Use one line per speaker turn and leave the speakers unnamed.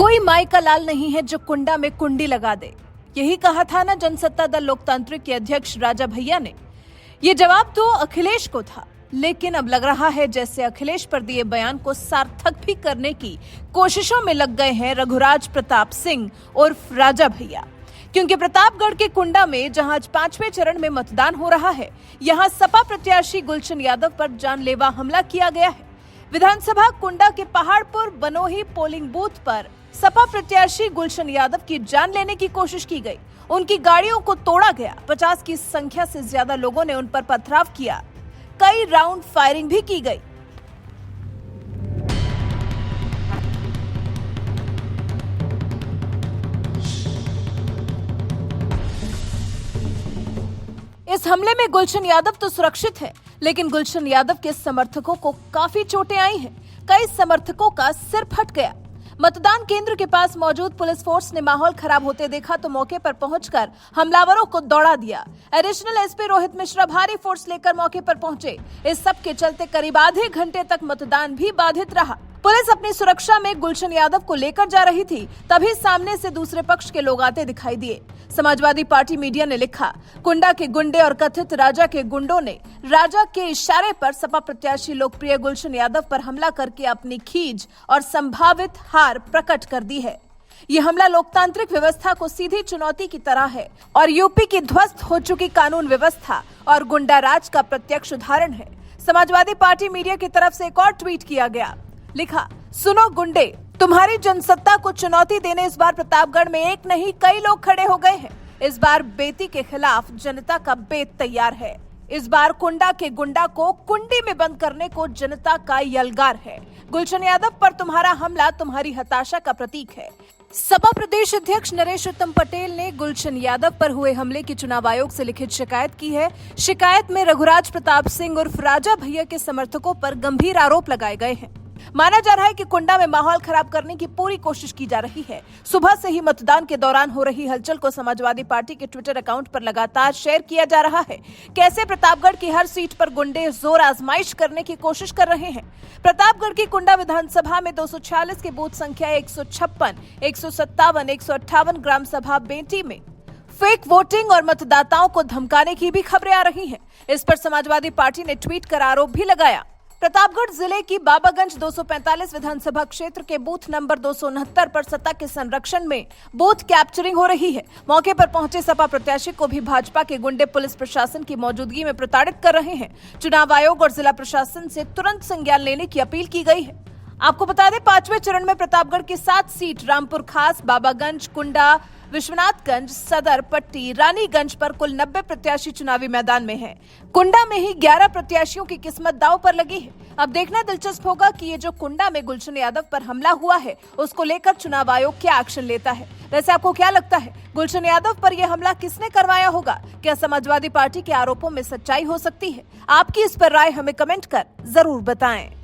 कोई माई का लाल नहीं है जो कुंडा में कुंडी लगा दे। यही कहा था ना जनसत्ता दल लोकतांत्रिक के अध्यक्ष राजा भैया ने। ये जवाब तो अखिलेश को था, लेकिन अब लग रहा है जैसे अखिलेश पर दिए बयान को सार्थक भी करने की कोशिशों में लग गए हैं रघुराज प्रताप सिंह उर्फ राजा भैया। क्योंकि प्रतापगढ़ के कुंडा में जहां आज 5वें चरण में मतदान हो रहा है, यहां सपा प्रत्याशी गुलशन यादव पर जानलेवा हमला किया गया है। विधानसभा कुंडा के पहाड़पुर बनोही पोलिंग बूथ पर सपा प्रत्याशी गुलशन यादव की जान लेने की कोशिश की गई। उनकी गाड़ियों को तोड़ा गया। 50 की संख्या से ज्यादा लोगों ने उन पर पथराव किया। कई राउंड फायरिंग भी की गई। इस हमले में गुलशन यादव तो सुरक्षित है, लेकिन गुलशन यादव के समर्थकों को काफी चोटें आई हैं। कई समर्थकों का सिर फट गया। मतदान केंद्र के पास मौजूद पुलिस फोर्स ने माहौल खराब होते देखा तो मौके पर पहुंचकर हमलावरों को दौड़ा दिया। एडिशनल एसपी रोहित मिश्रा भारी फोर्स लेकर मौके पर पहुंचे। इस सब के चलते करीब आधे घंटे तक मतदान भी बाधित रहा। पुलिस अपनी सुरक्षा में गुलशन यादव को लेकर जा रही थी, तभी सामने से दूसरे पक्ष के लोग आते दिखाई दिए। समाजवादी पार्टी मीडिया ने लिखा, कुंडा के गुंडे और कथित राजा के गुंडों ने राजा के इशारे पर सपा प्रत्याशी लोकप्रिय गुलशन यादव पर हमला करके अपनी खींच और संभावित हार प्रकट कर दी है। ये हमला लोकतांत्रिक व्यवस्था को सीधी चुनौती की तरह है और यूपी की ध्वस्त हो चुकी कानून व्यवस्था और गुंडा राज का प्रत्यक्ष उदाहरण है। समाजवादी पार्टी मीडिया की तरफ से एक और ट्वीट किया गया। लिखा, सुनो गुंडे, तुम्हारी जनसत्ता को चुनौती देने इस बार प्रतापगढ़ में एक नहीं कई लोग खड़े हो गए हैं। इस बार बेटी के खिलाफ जनता का बेत तैयार है। इस बार कुंडा के गुंडा को कुंडी में बंद करने को जनता का यलगार है। गुलशन यादव पर तुम्हारा हमला तुम्हारी हताशा का प्रतीक है। सपा प्रदेश अध्यक्ष नरेश उत्तम पटेल ने गुलशन यादव पर हुए हमले की चुनाव आयोग से लिखित शिकायत की है। शिकायत में रघुराज प्रताप सिंह उर्फ राजा भैया के समर्थकों पर गंभीर आरोप लगाए गए हैं। माना जा रहा है कि कुंडा में माहौल खराब करने की पूरी कोशिश की जा रही है। सुबह से ही मतदान के दौरान हो रही हलचल को समाजवादी पार्टी के ट्विटर अकाउंट पर लगातार शेयर किया जा रहा है। कैसे प्रतापगढ़ की हर सीट पर गुंडे जोर आजमाइश करने की कोशिश कर रहे हैं। प्रतापगढ़ की कुंडा विधानसभा में 246 की बूथ संख्या 156, 157, 158 ग्राम सभा बेंटी में फेक वोटिंग और मतदाताओं को धमकाने की भी खबरें आ रही हैं। इस पर समाजवादी पार्टी ने ट्वीट कर आरोप भी लगाया। प्रतापगढ़ जिले की बाबागंज 245 विधानसभा क्षेत्र के बूथ नंबर 269 पर सत्ता के संरक्षण में बूथ कैप्चरिंग हो रही है। मौके पर पहुंचे सपा प्रत्याशी को भी भाजपा के गुंडे पुलिस प्रशासन की मौजूदगी में प्रताड़ित कर रहे हैं। चुनाव आयोग और जिला प्रशासन से तुरंत संज्ञान लेने की अपील की गई है। आपको बता दें, 5वें चरण में प्रतापगढ़ की 7 सीट रामपुर खास, बाबागंज, कुंडा, विश्वनाथगंज, सदर, पट्टी, रानीगंज पर कुल 90 प्रत्याशी चुनावी मैदान में हैं। कुंडा में ही 11 प्रत्याशियों की किस्मत दांव पर लगी है। अब देखना दिलचस्प होगा कि ये जो कुंडा में गुलशन यादव पर हमला हुआ है, उसको लेकर चुनाव आयोग क्या एक्शन लेता है। वैसे आपको क्या लगता है, गुलशन यादव पर यह हमला किसने करवाया होगा? क्या समाजवादी पार्टी के आरोपों में सच्चाई हो सकती है? आपकी इस पर राय हमें कमेंट कर जरूर बताएं।